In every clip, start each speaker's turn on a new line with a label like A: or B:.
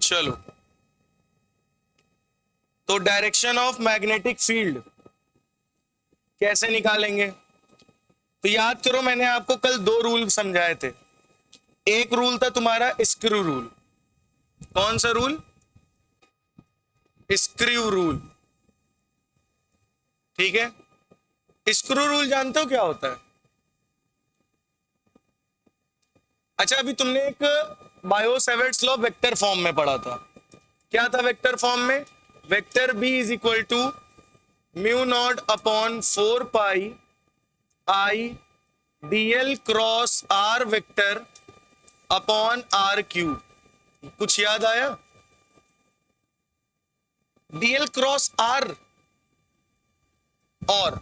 A: चलो, तो direction of magnetic field कैसे निकालेंगे? तो याद करो, मैंने आपको कल 2 रूल समझाए थे। एक रूल था तुम्हारा स्क्रू रूल। कौन सा रूल? Screw rule. ठीक है, स्क्रू रूल जानते हो क्या होता है? अच्छा, अभी तुमने एक बायो-सेवर्ट्स लॉ वेक्टर फॉर्म में पढ़ा था। क्या था वेक्टर फॉर्म में? Vector B is equal to mu not upon 4 pi I dl cross r vector upon r cube. कुछ याद आया? डीएल क्रॉस आर और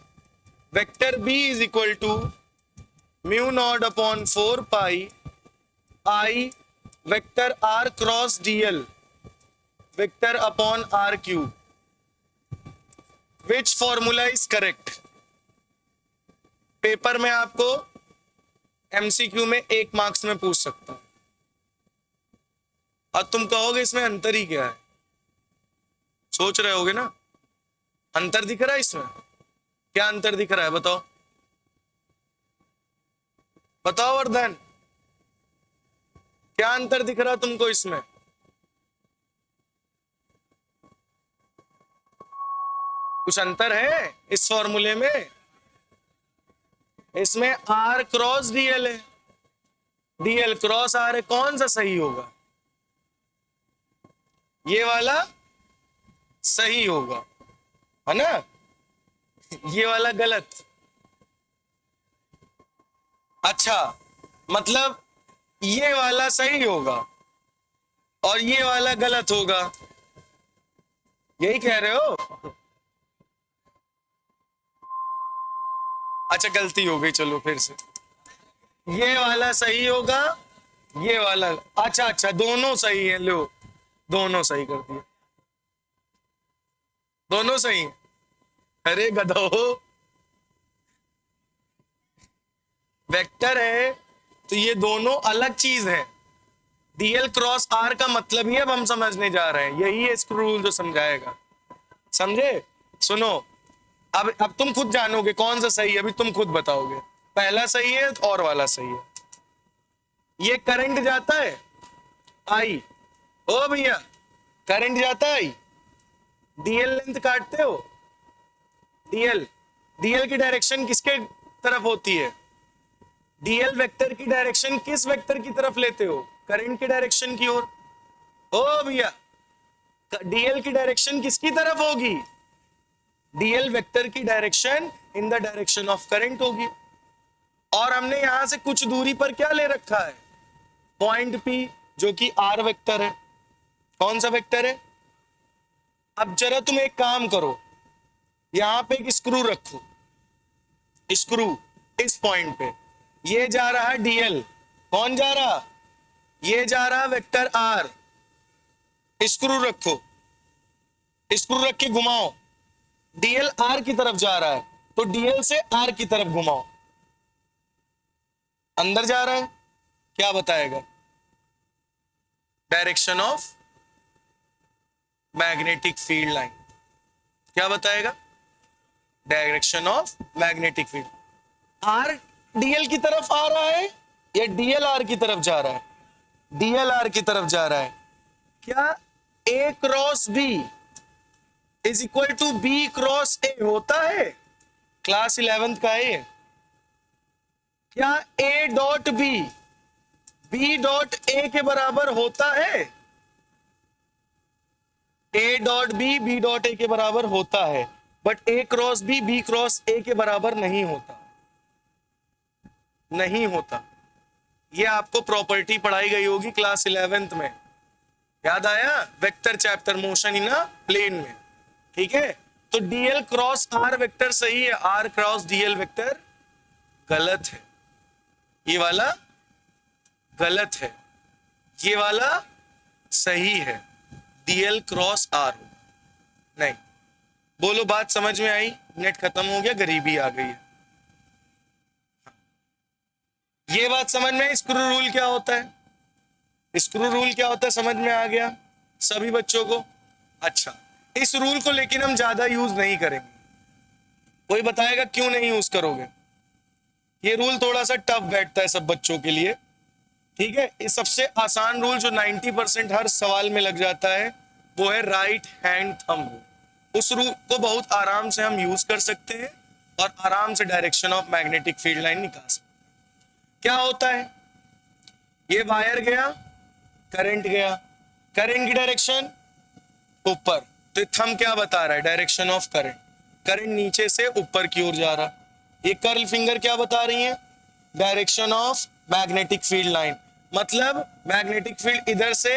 A: vector B is equal to mu not upon 4 pi I vector r cross dl vector upon r cube. Which formula is correct? Paper में आपको MCQ में 1 marks में पूछ सकता हूं, और तुम कहोगे इसमें अंतर ही क्या है? सोच रहे होगे ना, अंतर दिख रहा है इसमें? क्या अंतर दिख रहा है बताओ? बताओ वर्धन, क्या अंतर दिख रहा है तुमको इसमें? कुछ अंतर है इस फॉर्मूले में? इसमें आर क्रॉस डीएल है, डीएल क्रॉस आर है। कौन सा सही होगा? ये वाला सही होगा, है ना? ये वाला गलत। अच्छा, मतलब ये वाला सही होगा और ये वाला गलत होगा, यही कह रहे हो? अच्छा, गलती हो गई, चलो फिर से। ये वाला सही होगा, ये वाला। अच्छा अच्छा, दोनों सही है, लो दोनों सही कर दिए, दोनों सही है। अरे गधो, वेक्टर है तो ये दोनों अलग चीज है। डीएल क्रॉस आर का मतलब ही अब हम समझने जा रहे हैं, यही है स्क्रू रूल जो समझाएगा। समझे? सुनो, अब तुम खुद जानोगे कौन सा सही है, अभी तुम खुद बताओगे। पहला सही है और वाला सही है। ये करंट जाता है आई, ओ भैया करंट जाता है आई, डीएल लेंथ काटते हो, डीएल, डीएल की डायरेक्शन किसके तरफ होती है? डीएल वेक्टर की डायरेक्शन किस वेक्टर की तरफ लेते हो? करंट की डायरेक्शन की ओर। ओ भैया, डीएल की डायरेक्शन किसकी तरफ होगी? डीएल वेक्टर की direction in the direction of current होगी। और हमने यहां से कुछ दूरी पर क्या ले रखा है? पॉइंट पी, जो कि आर वेक्टर है। कौन सा वेक्टर है? अब जरा तुम एक काम करो, यहां पे एक स्क्रू रखो, स्क्रू इस पॉइंट पे, ये जा रहा है डीएल, कौन जा रहा? ये जा रहा वेक्टर आर। स्क्रू रखो, स्क्रू रख के घुमाओ, डीएल आर की तरफ जा रहा है, तो डीएल से आर की तरफ घुमाओ, अंदर जा रहा है, क्या बताएगा? Direction of magnetic field line. क्या बताएगा? Direction of magnetic field. R dl की तरफ आ रहा है या डीएल आर की तरफ जा रहा है? डीएल आर की तरफ जा रहा है। क्या A cross B is equal to B cross A होता है? क्लास 11th का है। क्या A dot B dot A के बराबर होता है? A dot B dot A के बराबर होता है, but A cross B cross A के बराबर नहीं होता, नहीं होता। ये आपको प्रॉपर्टी पढ़ाई गई होगी क्लास 11th में, याद आया? Vector chapter, motion in a plane में। ठीक है, तो डीएल क्रॉस आर वेक्टर सही है, आर क्रॉस डीएल वेक्टर गलत है। ये वाला गलत है, ये वाला सही है, डीएल क्रॉस आर नहीं। बोलो, बात समझ में आई? नेट खत्म हो गया, गरीबी आ गई है। ये बात समझ में आई? स्क्रू रूल क्या होता है? स्क्रू रूल क्या होता है समझ में आ गया? सभी बच्चों को? अच्छा, इस रूल को लेकिन हम ज्यादा यूज नहीं करेंगे। कोई बताएगा क्यों नहीं यूज करोगे? ये रूल थोड़ा सा टफ बैठता है सब बच्चों के लिए। ठीक है, इस सबसे आसान रूल जो 90% हर सवाल में लग जाता है वो है राइट हैंड थंब रूल। उस रूल को बहुत आराम से हम यूज कर सकते हैं और आराम से direction of magnetic field line निकाल सकते हैं। क्या होता है, ये वायर गया, करंट गया, करंट की डायरेक्शन ऊपर, तो थंब क्या बता रहा है? Direction of current. करंट नीचे से ऊपर की ओर जा रहा। ये कर्ल फिंगर क्या बता रही है? Direction of magnetic field line. मतलब मैग्नेटिक फील्ड इधर से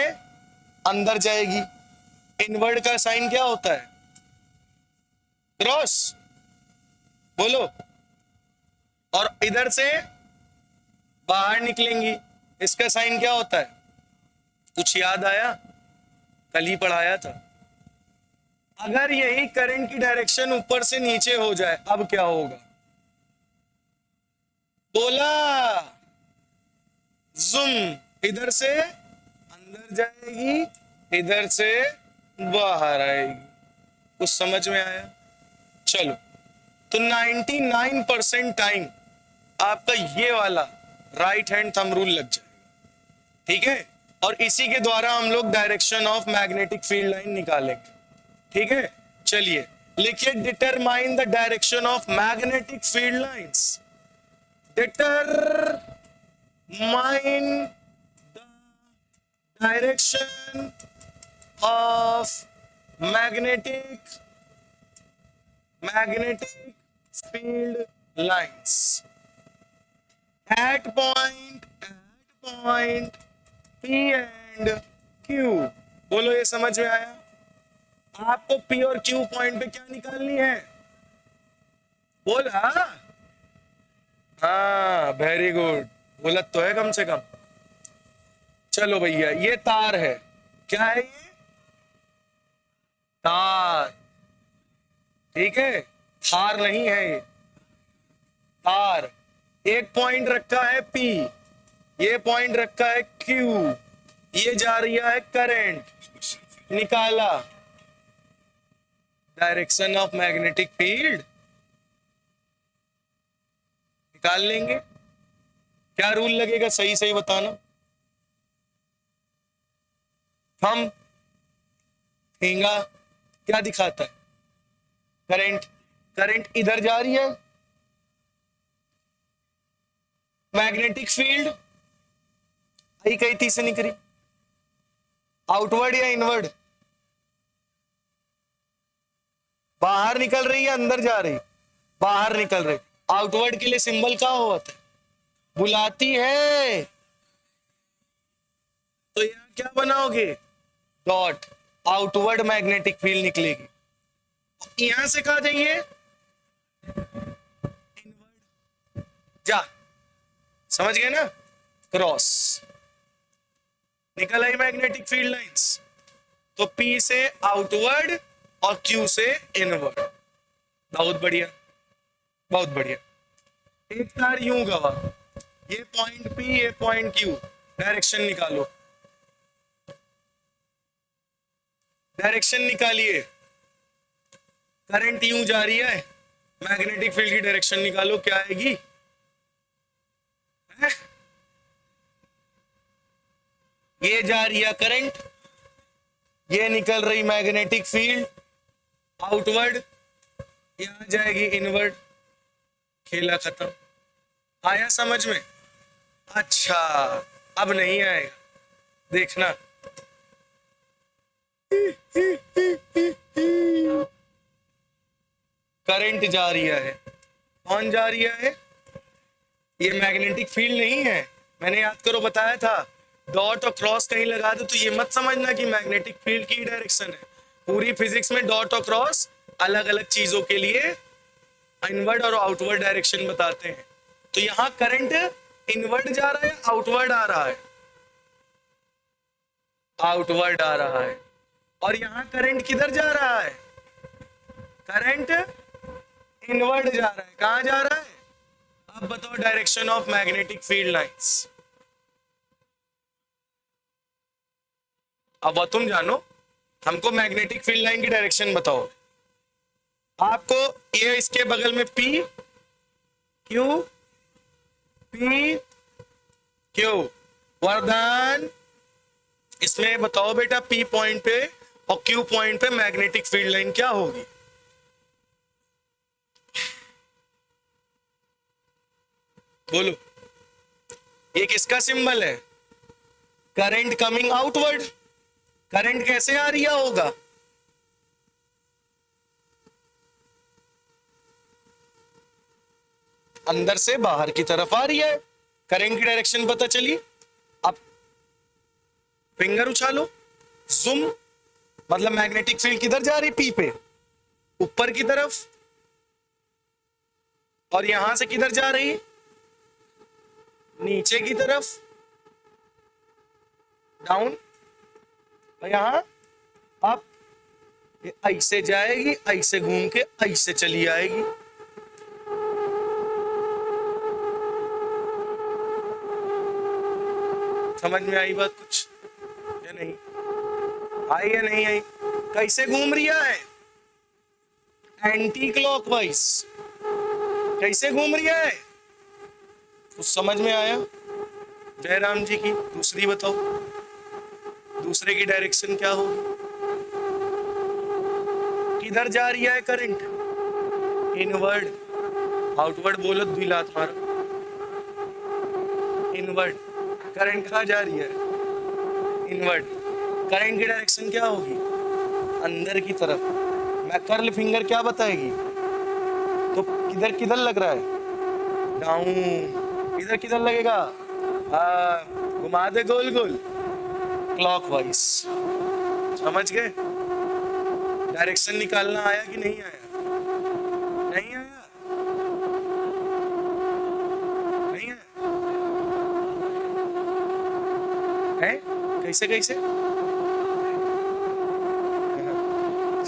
A: अंदर जाएगी। इनवर्ड का साइन क्या होता है? क्रॉस। बोलो। और इधर से बाहर निकलेंगी, इसका साइन क्या होता है? कुछ याद आया? कल ही पढ़ाया था। अगर यही करंट की डायरेक्शन ऊपर से नीचे हो जाए, अब क्या होगा? बोला। जुम, इधर से अंदर जाएगी, इधर से बाहर आएगी। कुछ समझ में आया? चलो, तो 99% टाइम आपका ये वाला राइट हैंड थंब रूल लग जाएगा। ठीक है, और इसी के द्वारा हम लोग direction of magnetic field line निकालेंगे। ठीक है, चलिए लिखिए, determine the direction of magnetic field lines. Determine the direction of magnetic field lines at point P and Q। बोलो, ये समझ में आया? आपको P और Q पॉइंट पे क्या निकालनी है? बोला। हाँ, वेरी गुड, बोला तो है कम से कम। चलो भैया, ये तार है। क्या है ये? तार। ठीक है, थार नहीं है ये, तार। एक पॉइंट रखा है P, ये पॉइंट रखा है Q, ये जा रही है करंट। निकाला डायरेक्शन ऑफ मैग्नेटिक फील्ड, निकाल लेंगे। क्या रूल लगेगा? सही सही बताना। हम फिंगा क्या दिखाता है? करंट। करंट इधर जा रही है, मैग्नेटिक फील्ड आई कई थी से निकली, आउटवर्ड या इनवर्ड? बाहर निकल रही है, अंदर जा रही? बाहर निकल रही। आउटवर्ड के लिए सिंबल क्या होता है? बुलाती है। तो यहां क्या बनाओगे? डॉट। आउटवर्ड मैग्नेटिक फील्ड निकलेगी। यहां से कहा जाइए, इनवर्ड जा। समझ गए ना? क्रॉस निकल आई मैग्नेटिक फील्ड लाइंस। तो P से आउटवर्ड और Q से इनवर्ड। बहुत बढ़िया, बहुत बढ़िया। एक तार यूं गवा, ये पॉइंट P, ये पॉइंट Q। डायरेक्शन निकालो, डायरेक्शन निकालिए। करंट यूं जा रही है, मैग्नेटिक फील्ड की डायरेक्शन निकालो, क्या आएगी? ये जा रही है करंट, ये निकल रही मैग्नेटिक फील्ड आउटवर्ड, यहां जाएगी इनवर्ड। खेला खत्म। आया समझ में? अच्छा, अब नहीं आएगा, देखना। करंट जा रही है, कौन जा रही है? ये मैग्नेटिक फील्ड नहीं है। मैंने याद करो बताया था, डॉट और क्रॉस कहीं लगा दो तो ये मत समझना कि मैग्नेटिक फील्ड की डायरेक्शन है। पूरी फिजिक्स में डॉट और क्रॉस अलग अलग चीजों के लिए इनवर्ड और आउटवर्ड डायरेक्शन बताते हैं। तो यहां करंट इनवर्ड जा रहा है, आउटवर्ड आ रहा है? आउटवर्ड आ रहा है। और यहां करंट किधर जा रहा है? करंट इनवर्ड जा रहा है। कहां जा रहा है? अब बताओ direction of magnetic field lines. अब तुम जानो हमको मैग्नेटिक फील्ड लाइन की डायरेक्शन बताओ। आपको ये इसके बगल में P Q P Q वरदान, इसमें बताओ बेटा P पॉइंट पे और Q पॉइंट पे मैग्नेटिक फील्ड लाइन क्या होगी? बोलो। ये किसका सिंबल है? Current coming outward. करंट कैसे आ रही होगा? अंदर से बाहर की तरफ आ रही है। करंट की डायरेक्शन पता चली। अब फिंगर उछालो, जूम, मतलब मैग्नेटिक फील्ड किधर जा रही? पी पे, ऊपर की तरफ। और यहां से किधर जा रही? नीचे की तरफ, डाउन। और यहां अप। ये ऐसे जाएगी, ऐसे घूम के ऐसे चली आएगी। समझ में आई बात कुछ या नहीं? आई या नहीं आई? कैसे घूम रही है? Anti clockwise. कैसे घूम रही है? कुछ समझ में आया? जयराम जी की दूसरी बताओ, दूसरे की डायरेक्शन क्या होगी? किधर जा रही है करंट? इनवर्ड। आउटवर्ड बोलो, द्विलात मारो। इनवर्ड। करंट कहाँ जा रही है? इनवर्ड। करंट की डायरेक्शन क्या होगी? अंदर की तरफ। मैं कर्ल फिंगर क्या बताएगी? तो किधर किधर लग रहा है? डाउन। इधर किधर लगेगा? घुमा दे गोल गोल, क्लॉकवाइज। समझ गए? डायरेक्शन निकालना आया कि नहीं आया? नहीं आया? नहीं आया? है? कैसे कैसे?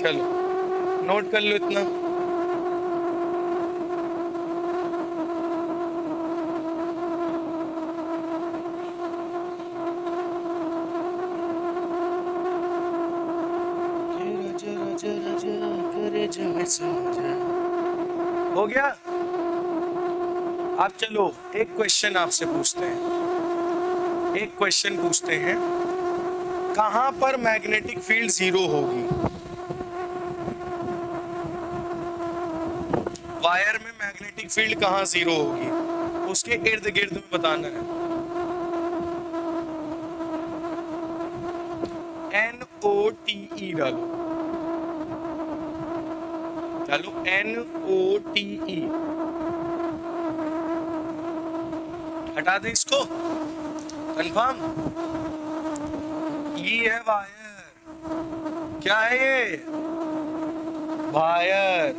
A: चलो नोट कर लो इतना। हो गया? आप चलो एक क्वेश्चन आपसे पूछते हैं। एक क्वेश्चन पूछते हैं, कहां पर मैग्नेटिक फील्ड जीरो होगी? वायर में मैग्नेटिक फील्ड कहां जीरो होगी? उसके इर्द गिर्द में बताना है। NOTE डालो, डालो NOTE। हटा दे इसको, कंफर्म। ये है वायर। क्या है ये? वायर।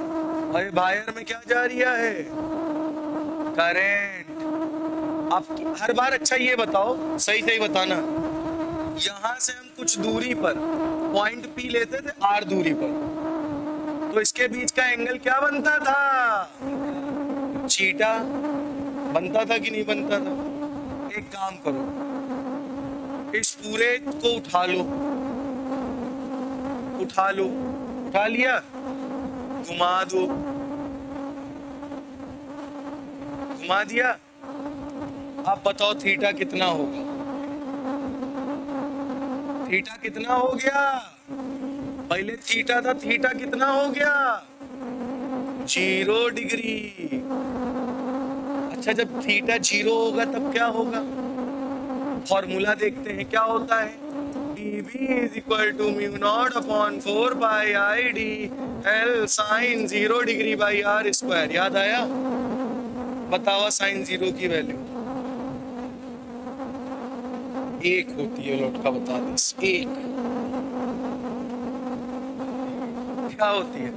A: और वायर में क्या जा रही है? करंट। आप हर बार अच्छा ये बताओ, सही सही बताना, यहां से हम कुछ दूरी पर पॉइंट P लेते थे, R दूरी पर, तो इसके बीच का एंगल क्या बनता था? चीटा। बनता था कि नहीं बनता था? एक काम करो, इस पूरे को उठा लो, उठा लो, उठा लिया, घुमा दो, घुमा दिया। अब बताओ थीटा कितना होगा? थीटा कितना हो गया? पहले थीटा था, थीटा कितना हो गया? 0 डिग्री। अच्छा, जब थीटा 0 होगा तब क्या होगा? फॉर्मूला देखते हैं क्या होता है। dv is equal to mu naught upon 4 pi I d L sin 0 degree by r square. याद आया? बताओ साइन 0 की वैल्यू 1 होती है। लौट का बता दे, 1 क्या होती है?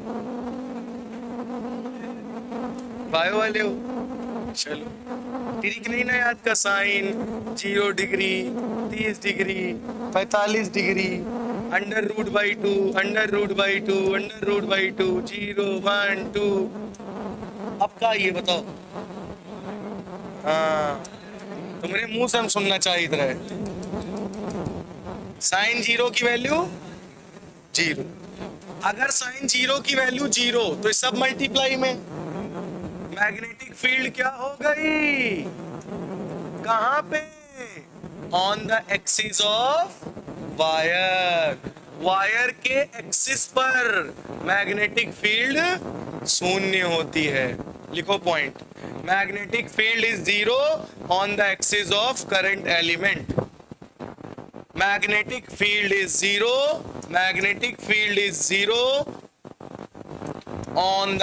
A: बायो वाले हो? चलो ट्रिक नहीं ना याद का। Sine 0 degree, 30 degree, 45 degree, under root by 2, under root by 2, under root by 2, 0 1 2। अब का ये बताओ? हाँ, तुम्हारे मुंह से हम सुनना चाहिए रहे। साइन 0 की वैल्यू जीरो। अगर साइन जीरो की वैल्यू जीरो तो इस सब मल्टीप्लाई में मैग्नेटिक फील्ड क्या हो गई, कहां पे, on the axis of wire, wire के एक्सिस पर मैग्नेटिक फील्ड शून्य होती है। लिखो point, magnetic field is zero on the axis of current element. Magnetic field is zero, magnetic field is zero on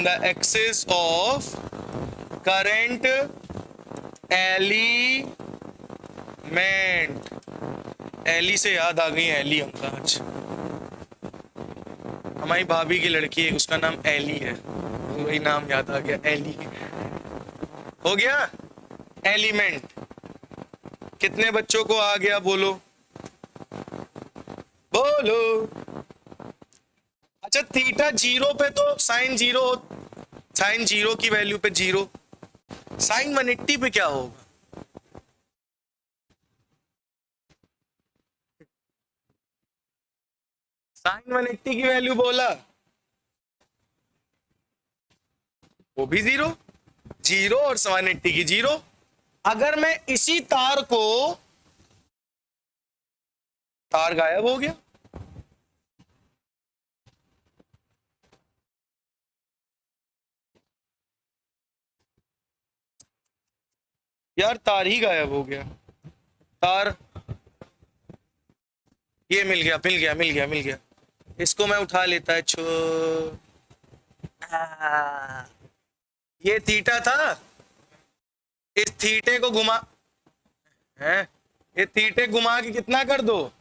A: the axis of current element। एली से याद आ गई, एली हमका आज हमारी भाभी की लड़की है, उसका नाम एली है, वही नाम याद आ गया, एली हो गया। एलिमेंट कितने बच्चों को आ गया, बोलो बोलो। अच्छा थीटा जीरो पे तो साइन जीरो, साइन जीरो की वैल्यू पे जीरो, साइन 180 पे क्या होगा, साइन 180 की वैल्यू बोला, वो भी जीरो, जीरो और 180 की जीरो। अगर मैं इसी तार को, तार गायब हो गया, यार तार ही गायब हो गया, तार, ये मिल गया मिल गया मिल गया मिल गया, इसको मैं उठा लेता है ये थीटा था, इस थीटे को घुमा है, ये थीटे घुमा के कितना कर दो,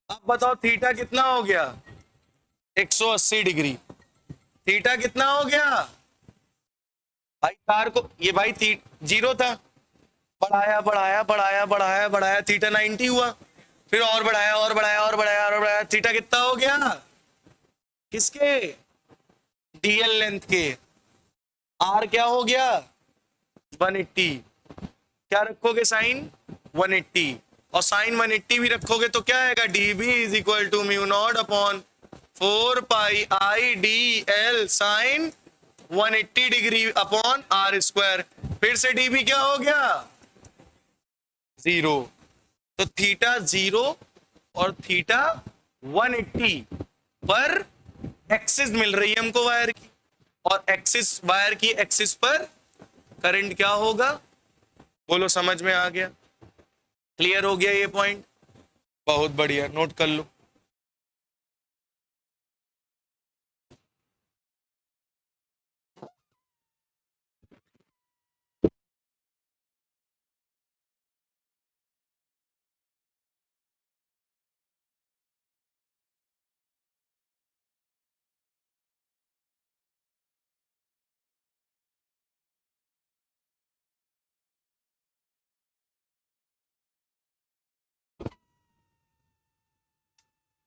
A: अब बताओ थीटा कितना हो गया, 180 डिग्री। थीटा कितना हो गया भाई, तार को ये भाई जीरो था, बढ़ाया बढ़ाया बढ़ाया बढ़ाया बढ़ाया थीटा 90 हुआ, फिर और बढ़ाया और बढ़ाया और बढ़ाया और बढ़ाया, थीटा कितना हो गया, किसके, डीएल लेंथ के, आर क्या हो गया 180, क्या रखोगे साइन 180, और साइन 180 भी रखोगे तो क्या आएगा, dB is equal to mu not upon 4 pi I d L sine 180 degree upon r square. फिर से dB क्या हो गया जीरो, तो थीटा जीरो और थीटा 180 पर एक्सिस मिल रही है हमको वायर की, और एक्सिस, वायर की एक्सिस पर करंट क्या होगा, बोलो समझ में आ गया, क्लियर हो गया ये पॉइंट, बहुत बढ़िया, नोट कर लो।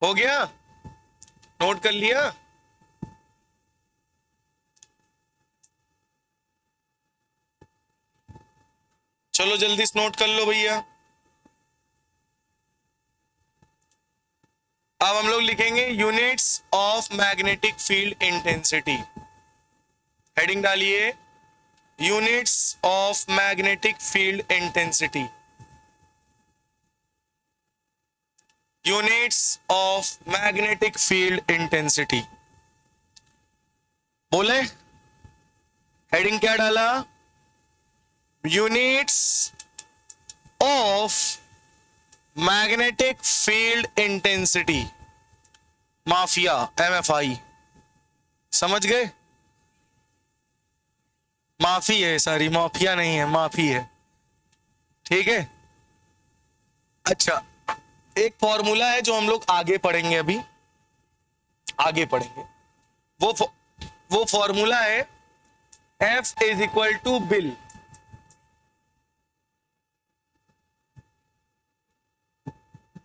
A: हो गया, नोट कर लिया, चलो जल्दी से नोट कर लो भैया। अब हम लोग लिखेंगे units of magnetic field intensity, heading डालिए units of magnetic field intensity, units of magnetic field intensity, बोले हेडिंग क्या डाला, units of magnetic field intensity, माफिया MFI, समझ गए, माफी है, सारी माफिया नहीं है, माफी है, ठीक है। अच्छा एक फॉर्मूला है जो हम लोग आगे पढ़ेंगे, अभी आगे पढ़ेंगे, वो फॉर्मूला है F is equal to bill,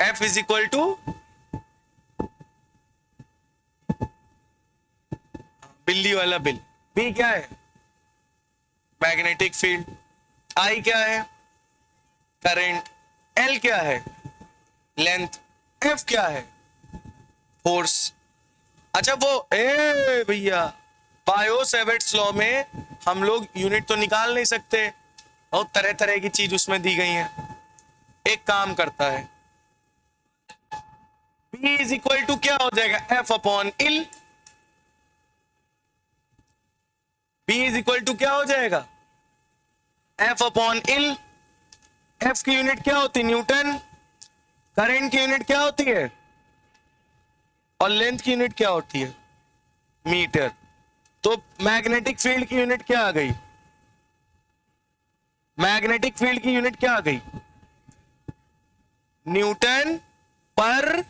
A: F is equal to बिल्ली वाला बिल, B क्या है मैग्नेटिक फील्ड, I क्या है करंट, L क्या है लेंथ, एफ क्या है? फोर्स। अच्छा वो ए भैया, बायो सेवर्ट्स लॉ में हम लोग यूनिट तो निकाल नहीं सकते और तरह तरह की चीज उसमें दी गई है। एक काम करता है, B इज इक्वल टू क्या हो जाएगा? F अपॉन इल। B इज इक्वल टू क्या हो जाएगा? F अपॉन इल। F की यूनिट क्या होती है? न्यूटन। करंट की यूनिट क्या होती है? और लेंथ की यूनिट क्या होती है? मीटर। तो मैग्नेटिक फील्ड की यूनिट क्या आ गई? मैग्नेटिक फील्ड की यूनिट क्या आ गई? न्यूटन पर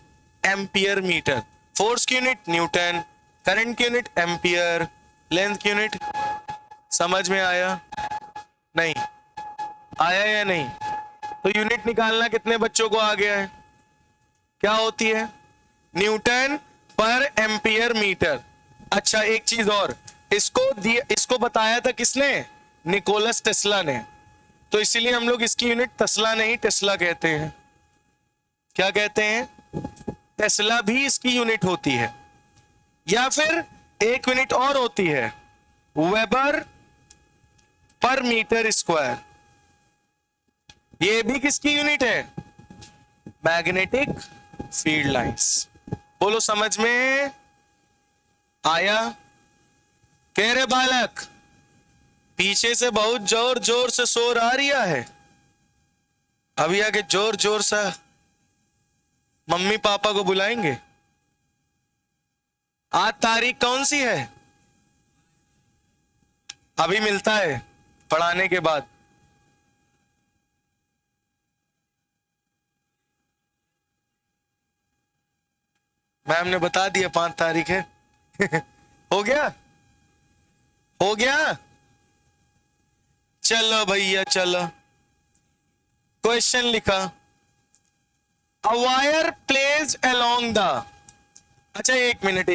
A: एम्पियर मीटर। फोर्स की यूनिट न्यूटन, करंट की यूनिट एम्पियर, लेंथ की यूनिट। समझ में आया? नहीं आया या नहीं? तो यूनिट निकालना कितने बच्चों को आ गया है? क्या होती है? न्यूटन पर एम्पियर मीटर। अच्छा एक चीज और, इसको बताया था किसने? निकोलस टेस्ला ने। तो इसीलिए हम लोग इसकी यूनिट टेस्ला नहीं टेस्ला कहते हैं। क्या कहते हैं? टेस्ला भी इसकी यूनिट होती है। या फिर एक यूनिट और होती है, वेबर पर मीटर स्क्वायर। ये भी किसकी यूनिट है? Magnetic field lines. बोलो समझ में आया? कह रहे बालक, पीछे से बहुत जोर जोर से शोर आ रहा है। अभी आके जोर जोर से मम्मी पापा को बुलाएंगे। आज तारीख कौन सी है? अभी मिलता है पढ़ाने के बाद। मैम ने बता दिया 5 तारीख है। हो गया? हो गया? चलो भैया चलो। क्वेश्चन लिखा, a wire place along the. अच्छा एक मिनट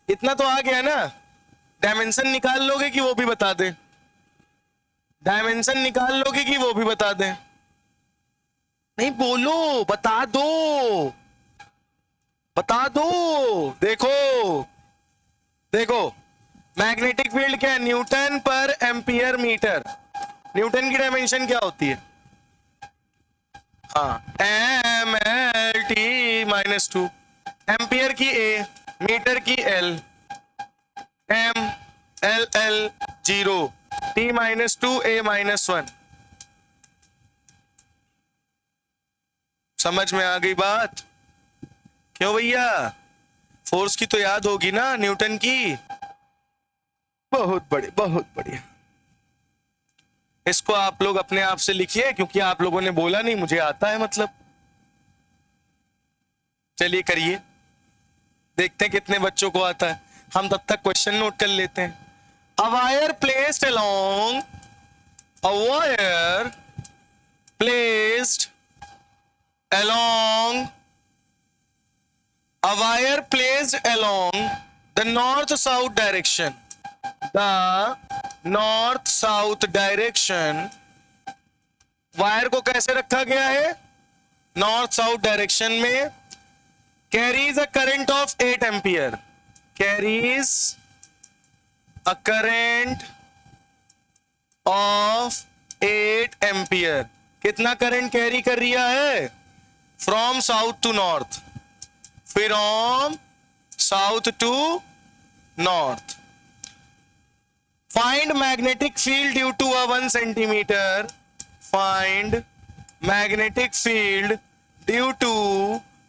A: इतना तो आ गया ना? डायमेंशन निकाल लोगे कि वो भी बता दें? डायमेंशन निकाल लोगे कि वो भी बता दें? नहीं बोलो, बता दो, बता दो। देखो देखो, मैग्नेटिक फील्ड क्या है? न्यूटन पर एम्पियर मीटर। न्यूटन की डायमेंशन क्या होती है? हाँ, M/L/T-2। एम्पियर की A, मीटर की L, M/L/L 0, T-2 A-1। समझ में आ गई बात? क्यों भैया, फोर्स की तो याद होगी ना न्यूटन की? बहुत बढ़िया। इसको आप लोग अपने आप से लिखिए, क्योंकि आप लोगों ने बोला नहीं मुझे आता है मतलब। चलिए करिए, देखते हैं कितने बच्चों को आता है। हम तब तक क्वेश्चन नोट कर लेते हैं। A wire placed along a wire placed along a wire placed along the north-south direction. The north-south direction. वायर को कैसे रखा गया है? नॉर्थ साउथ डायरेक्शन में। Carries a current of 8 ampere. Carries a current of 8 ampere. कितना current carry कर रहा है? From south to north, from south to north. Find magnetic field due to a 1 centimetre. Find magnetic field due to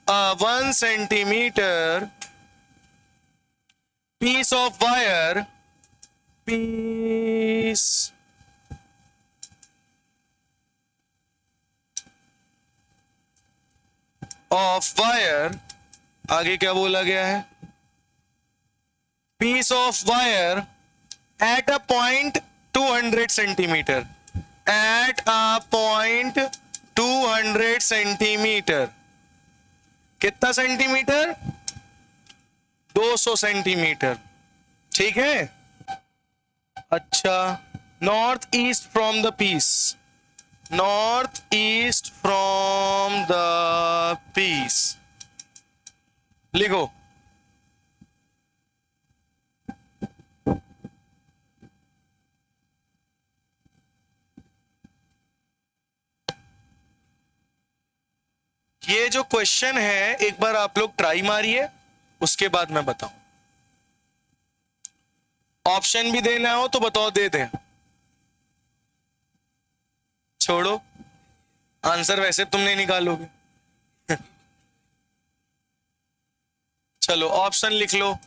A: a 1 centimeter piece of wire, piece of wire, आगे क्या बोला गया है? piece of wire at a point 200 centimeter, at a point 200 centimeter। कितना centimetre? 200 centimetre. ठीक है? अच्छा, north east from the piece, north east from the piece. लिखो। ये जो क्वेश्चन है एक बार आप लोग ट्राई मारिए, उसके बाद मैं बताऊं। ऑप्शन भी देना हो तो बताओ, दे दें? छोड़ो, आंसर वैसे तुम नहीं निकालोगे। चलो ऑप्शन लिख लो।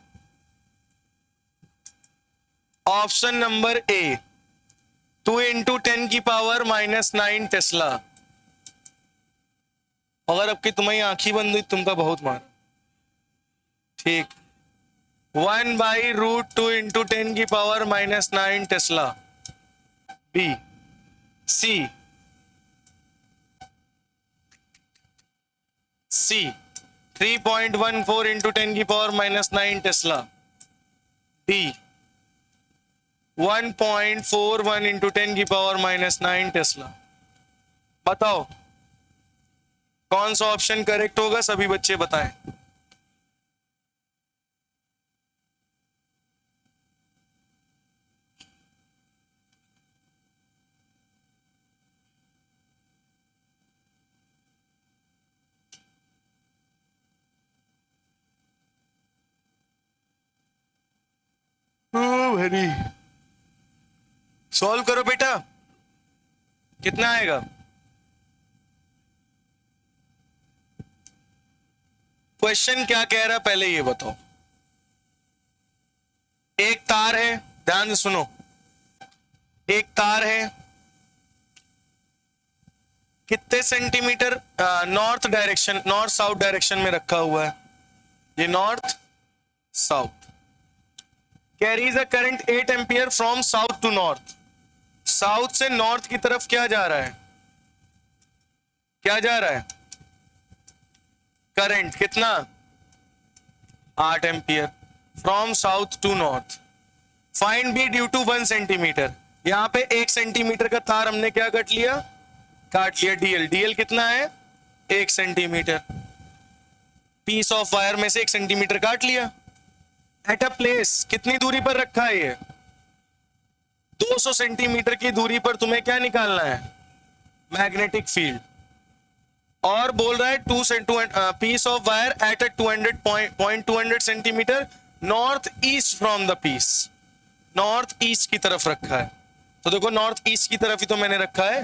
A: Option number A, 2 × 10⁻⁹ tesla. अगर अब की तुम्हारी आंखी बंद हुई तुमका बहुत मार। ठीक, 1/√2 × 10⁻⁹ टेस्ला। बी, सी, सी 3.14 × 10⁻⁹ टेस्ला। D 1.41 × 10⁻⁹ Tesla. बताओ कौन सा ऑप्शन करेक्ट होगा, सभी बच्चे बताएं। वेरी, सॉल्व करो बेटा, कितना आएगा? क्वेश्चन क्या कह रहा पहले ये बताओ। एक तार है, ध्यान से सुनो, एक तार है, कितने centimetre north direction, north south direction में रखा हुआ है? ये north south. Carries a current 8 ampere from south to north. South से नॉर्थ की तरफ क्या जा रहा है? क्या जा रहा है? करंट कितना? 8 ampere from south to north. Find B due to 1 centimetre. यहां पे 1 सेंटीमीटर का तार हमने क्या काट लिया? काट लिया डीएल। डीएल कितना है? 1 सेंटीमीटर। पीस ऑफ वायर में से 1 सेंटीमीटर काट लिया। एट अ प्लेस कितनी दूरी पर रखा है ये? 200 सेंटीमीटर की दूरी पर तुम्हें क्या निकालना है? Magnetic field. और बोल रहा है piece of wire at a 200 centimetre north east from the piece. North east की तरफ रखा है, तो देखो नॉर्थ ईस्ट की तरफ ही तो मैंने रखा है।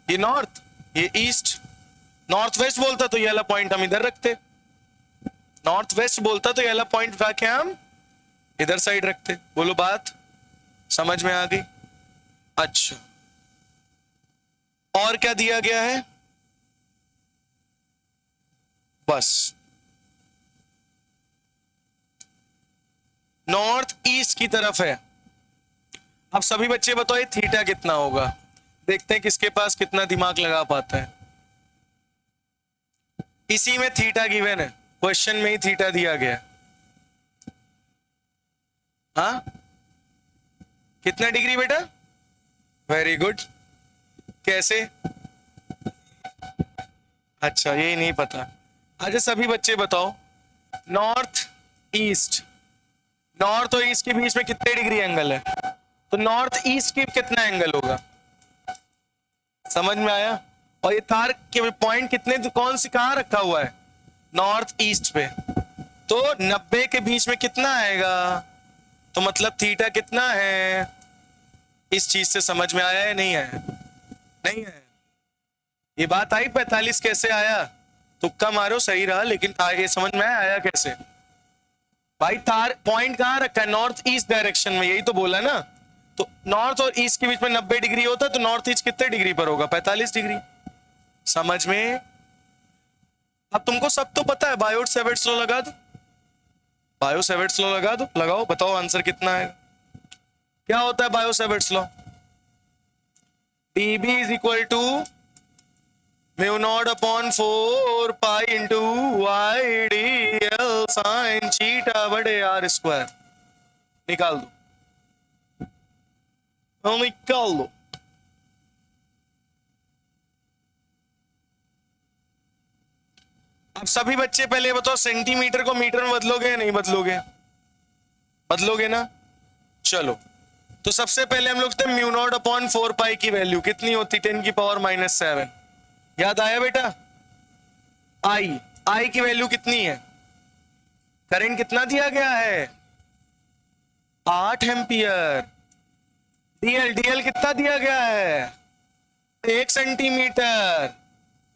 A: ये नॉर्थ, ये ईस्ट। नॉर्थ वेस्ट बोलता तो ये वाला पॉइंट हम इधर रखते। नॉर्थ वेस्ट बोलता तो ये वाला पॉइंट उठा के हम इधर साइड रखते। बोलो बात समझ में आ गई? अच्छा, और क्या दिया गया है? बस नॉर्थ ईस्ट की तरफ है। अब सभी बच्चे बताओ ये थीटा कितना होगा? देखते हैं किसके पास कितना दिमाग लगा पाता है। इसी में थीटा गिवन है, क्वेश्चन में ही थीटा दिया गया। हाँ, कितना डिग्री बेटा? Very good. कैसे? अच्छा, ये नहीं पता। अच्छा सभी बच्चे बताओ, नॉर्थ ईस्ट, नॉर्थ और ईस्ट के बीच में कितने डिग्री एंगल है? तो नॉर्थ ईस्ट की कितना एंगल होगा? समझ में आया? और ये तार के पॉइंट कितने, कौन सी कहां रखा हुआ है? नॉर्थ ईस्ट पे। तो 90 के बीच में कितना आएगा? तो मतलब थीटा कितना है? इस चीज से समझ में आया है नहीं आया? नहीं है। ये बात आई 45 कैसे आया? तुक्का मारो, सही रहा, लेकिन ये समझ में आया कैसे? भाई तार पॉइंट कहां रखा है? नॉर्थ ईस्ट डायरेक्शन में, यही तो बोला ना। तो नॉर्थ और ईस्ट के बीच में 90 डिग्री होता है, तो नॉर्थ ईस्ट कितने डिग्री पर होगा? 45 डिग्री। समझ में? अब तुमको सब तो पता है, बायोट सेवर्ट्स लॉ लगा दो। बायो सेवर्ट्स लॉ लगा दो, लगाओ, बताओ आंसर कितना है? क्या होता है Biot Savart's law? dB is equal to μ0/4 into Y D L sine θ/r²। निकाल दो, निकाल दो। अब सभी बच्चे पहले बताओ, सेंटीमीटर को मीटर में बदलोगे या नहीं बदलोगे? बदलोगे ना? चलो, तो सबसे पहले हम लोग थे म्यू नॉट अपॉन 4 पाई की वैल्यू कितनी होती? 10 की पावर -7। याद आया बेटा? आई की वैल्यू कितनी है? करंट कितना दिया गया है? 8 एम्पियर। डीएल कितना दिया गया है? 1 सेंटीमीटर।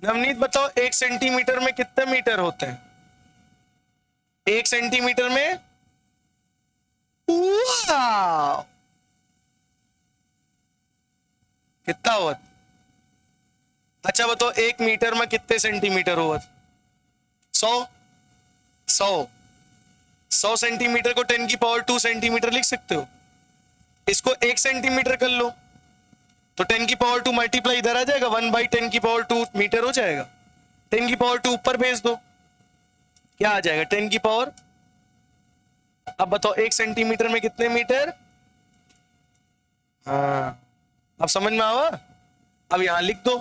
A: नवनीत बताओ, 1 सेंटीमीटर में कितने मीटर होते हैं? 1 सेंटीमीटर में कितना हुआ? अच्छा बताओ, 1 मीटर में कितने सेंटीमीटर हुआ? 100 सेंटीमीटर को 10 की पावर 2 सेंटीमीटर लिख सकते हो। इसको 1 सेंटीमीटर कर लो तो 10 की पावर 2 मल्टीप्लाई इधर आ जाएगा, 1/10 की पावर 2 मीटर हो जाएगा। 10 की पावर 2 ऊपर भेज दो, क्या आ जाएगा? 10 की पावर। अब बताओ 1 सेंटीमीटर में कितने मीटर? हाँ, अब समझ में आवा? अब यहां लिख दो,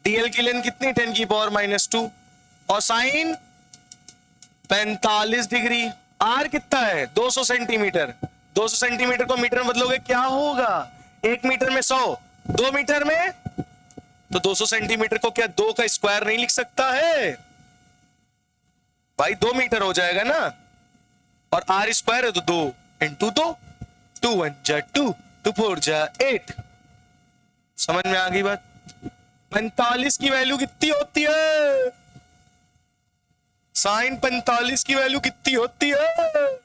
A: डीएल की लेंथ कितनी? 10 की पावर -2 और साइन 45 डिग्री। आर कितना है? 200 सेंटीमीटर। 200 सेंटीमीटर को मीटर में बदलोगे क्या होगा? 1 मीटर में 100, 2 मीटर में तो 200 सेंटीमीटर को क्या 2 का स्क्वायर नहीं लिख सकता है भाई? 2 मीटर हो जाएगा ना, और आर स्क्वायर है तो 2 इंटू 2, 2 1 जा 2, 2 4 जा 8। समझ में आ गई बात? 45 की वैल्यू कितनी होती है? साइन 45 की वैल्यू कितनी होती है?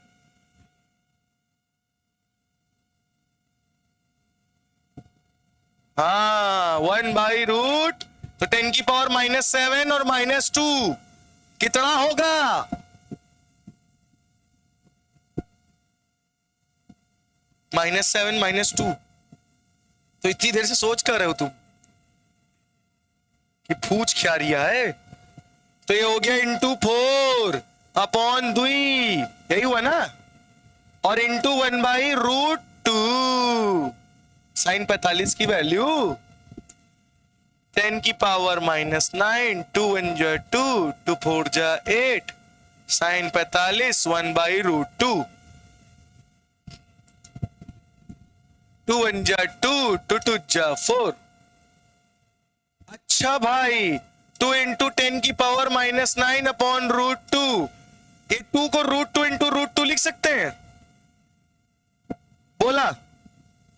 A: हाँ, 1/√, तो 10 की पावर -7 और -2 कितना होगा? -7 -2। तो इतनी देर से सोच कर रहे हो तुम कि पूछ क्या रिया है? तो ये हो गया इंटू 4 अपॉन 2, यही हुआ ना, और इंटू 1/√2। साइन 45 की वैल्यू 10 की पावर -9, 2 1 जा 2, 2 4 जा 8, साइन 45 1/√2, 2 1 जा 2, 2 2 जा 4। अच्छा भाई, 2 इंटू 10 की पावर -9 अपॉन √2, ये 2 को √2 इंटू √2 लिख सकते हैं? बोला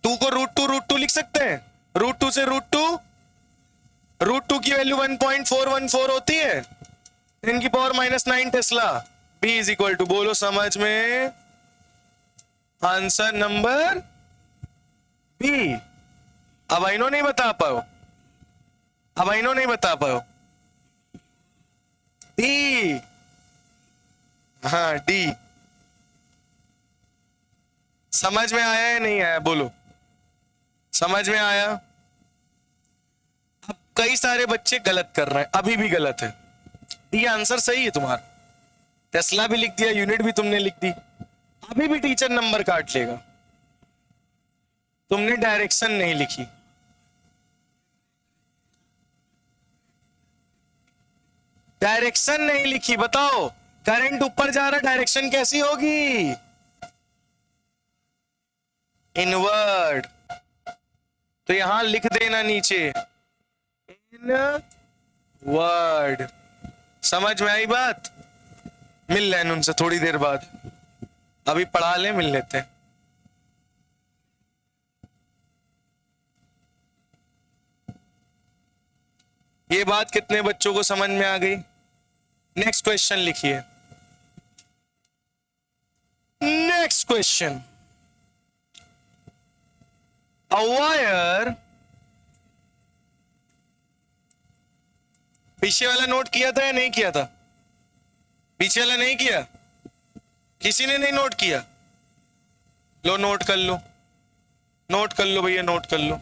A: 2 को √2 लिख सकते हैं? √2 से √2 की वैल्यू 1.414 होती है। 10 की power -9 tesla. B is equal to, बोलो समझ में? Answer number B। अब आइनो नहीं बता पाओ, अब आइनो नहीं बता पाओ। डी, हाँ डी। समझ में आया या नहीं आया? बोलो, समझ में आया? अब कई सारे बच्चे गलत कर रहे हैं, अभी भी गलत है। डी आंसर सही है तुम्हारा, टेस्ला भी लिख दिया, यूनिट भी तुमने लिख दी, अभी भी टीचर नंबर काट लेगा। तुमने डायरेक्शन नहीं लिखी। डायरेक्शन नहीं लिखी, बताओ करंट ऊपर जा रहा, डायरेक्शन कैसी होगी? इनवर्ड। तो यहां लिख देना नीचे इनवर्ड। समझ में आई बात? मिल लें उनसे थोड़ी देर बाद, अभी पढ़ा ले, मिल लेते हैं। ये बात कितने बच्चों को समझ में आ गई? नेक्स्ट क्वेश्चन लिखिए। नेक्स्ट क्वेश्चन, अ वायर, पीछे वाला नोट किया था या नहीं किया था? पीछे वाला नहीं किया, किसी ने नहीं नोट किया? लो नोट कर लो, नोट कर लो भैया, नोट कर लो।